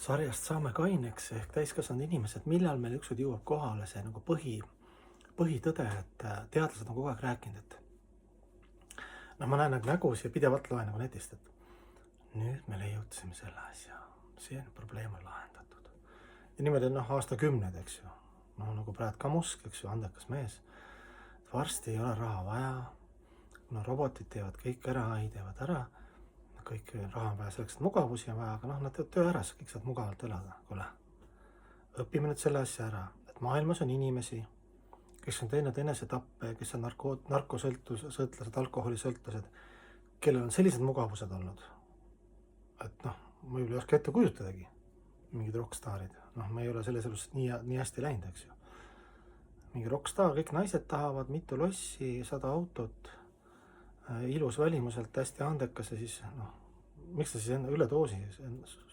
sarjast Saame kaineks ehk täiskasvanud inimesed, millal meil ükskord jõuab kohale see nagu põhitõde, et teadlased on kogu aeg rääkinud, et ma näen nagu nägusid ja pidevalt loen nagu netist, et nüüd me leiutasime selle asja, see probleem on lahendatud. Ja niimoodi aastakümned, eks ju. Nagu praegu Kamusk, eks ju, andekas mees. Varsti ei ole raha vaja, kuna robotid teevad kõik ära, AI teevad ära. Kõik raha on vaja selleks, et mugavusi on vaja, aga nad teevad töö ära, kõik saavad mugavalt elada. Kuule, õpime nüüd selle asja ära, et maailmas on inimesi, kes on teinud enesetappe, kes on narkosõltlased, alkoholisõltlased, kellel on sellised mugavused olnud, et ma ei oska ette kujutadagi, mingid rockstaarid. Me ei ole selles elus nii hästi läinud, eks ju. Mingi rockstaar, kõik naised tahavad, mitu lossi, 100 autot, ilus välimuselt, hästi andekas ja siis, miks ta siis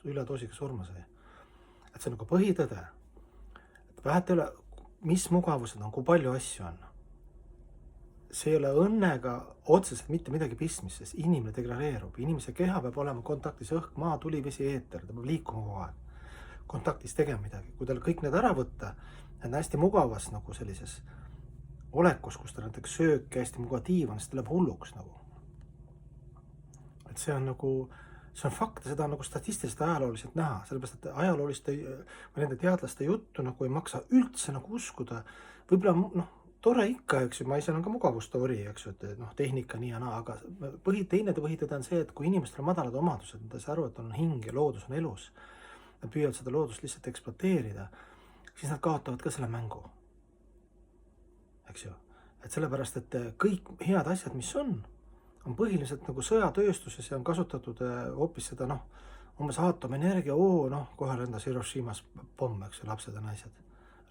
üledoosiga surma sai? Et see on nagu põhitõde. Et vähete üle, mis mugavused on, kui palju asju on. See ei ole õnnega otseselt mitte midagi pistmist, sest inimene degradeerub. Inimese keha peab olema kontaktis õhk, maa, tuli, vesi, eeter, ta peab liikuma kogu aeg. Kontaktis tegema midagi. Kui tal kõik need ära võtta, et on hästi mugavas nagu sellises olekus, kus ta näiteks söök hästi mugatiiv on, siis ta läheb hulluks nagu. Et see on fakt ja seda on nagu statistiliselt ajalooliselt näha, sellepärast, et ajalooliste või nende teadlaste juttu nagu ei maksa üldse nagu uskuda. Võib-olla tore ikka, eks ju, ma ise olen ka mugavustoori, eks ju, et tehnika nii ja naa, aga teine põhitõde on see, et kui inimestel on madalad omadused, nad ei saa aru, et on hing ja loodus on elus, nad püüavad seda loodust lihtsalt ekspluateerida, siis nad kaotavad ka selle mängu. Eks ju, et sellepärast, et kõik head asjad, mis on põhiliselt nagu sõjatööstuses ja on kasutatud hoopis seda, umbes aatomenergia, kohe lendas Hiroshimas pomm, eks ju, lapsed ja naised,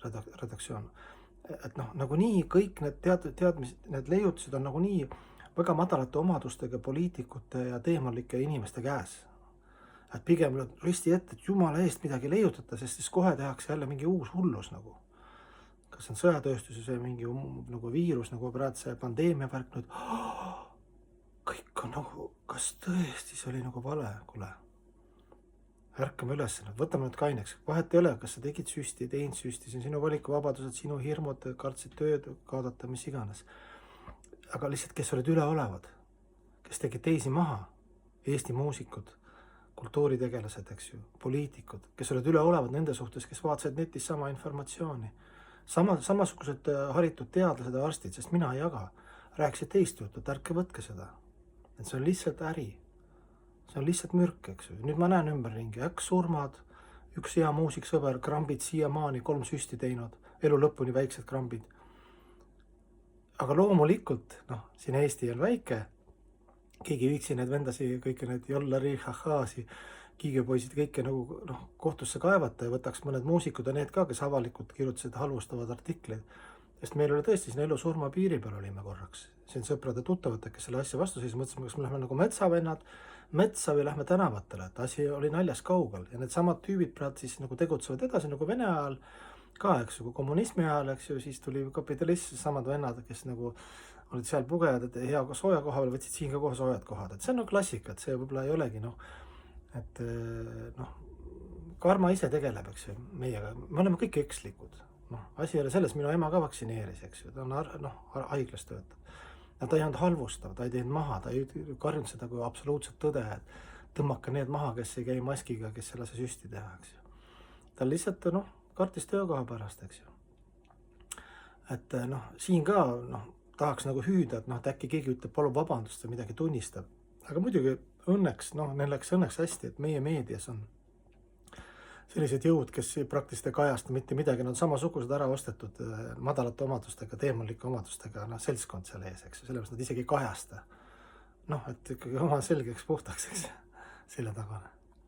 redaktsioon. Et nagunii kõik need teadmised, need leiutused on nagunii väga madalate omadustega poliitikute ja teemalike inimeste käes. Et pigem risti ette, et jumala eest midagi leiutada, sest siis kohe tehakse jälle mingi uus hullus nagu. Kas on sõjatööstuses või mingi nagu viirus, nagu praegu see pandeemia värk nüüd, kõik on kas tõesti see oli nagu vale, kuule. Ärkame üles, võtame nüüd kaineks, vahet ei ole, kas sa tegid süsti, teinud süsti, see on sinu valikuvabadused, sinu hirmud, kartsid tööd, kaadata, mis iganes. Aga lihtsalt, kes olid üleolevad, kes tegid teisi maha, Eesti muusikud, kultuuritegelased, eks ju, poliitikud, kes olid üleolevad nende suhtes, kes vaatasid netis sama informatsiooni. Samasugused haritud teadlased ja arstid, sest mina ei jaga, rääkisid teist juttu, et ärke võtke seda. Et see on lihtsalt äri. See on lihtsalt mürk, eks ju. Nüüd ma näen ümberringi, surmad, üks hea muusiksõber, krambid siiamaani 3 süsti teinud, elu lõpuni väiksed krambid. Aga loomulikult, siin Eesti on väike, keegi viiksi need vendasi, kõike need jollari, hahaasi, kiigepoisid, kõike nagu kohtusse kaevata ja võtaks mõned muusikud ja need ka, kes avalikult kirjutasid halvustavad artikleid. Sest meil oli tõesti siin elu surma piiri peal olime korraks. Siin sõprade tuttavad, kes selle asja vastu siis mõtlesime, kas me lähme nagu metsavennad, metsa või lähme tänavatele, et asi oli naljas kaugel. Ja need samad tüübid praegu siis nagu tegutsevad edasi nagu Vene ajal ka, eks ju, kommunismi ajal, eks ju, siis tuli kapitalism, samad vennad, kes nagu olid seal pugejad, et hea sooja koha peal võtsid siin ka kohe soojad kohad. Et see on klassika, et see võib-olla ei olegi, et karma ise tegeleb, eks ju, meiega. Me oleme kõik ekslikud. Asi ei ole selles, minu ema ka vaktsineeris, eks ju, ta on haiglas töötab. Ja ta ei olnud halvustav, ta ei teinud maha, ta ei karjunud seda kui absoluutselt tõde, et tõmmake need maha, kes ei käi maskiga, kes ei lase süsti teha, eks ju. Ta lihtsalt, kartis töökoha pärast, eks ju. Et siin ka tahaks nagu hüüda, et äkki keegi ütleb, palub vabandust või midagi tunnistab. Aga muidugi õnneks, neil läks õnneks hästi, et meie meedias on sellised jõud, kes praktiliselt ei kajasta mitte midagi, nad on samasugused ära ostetud madalate omadustega, teemalike omadustega, seltskond seal ees, eks ju, sellepärast nad isegi ei kajasta. Et ikkagi oma selgeks puhtaks, eks, selle tagane.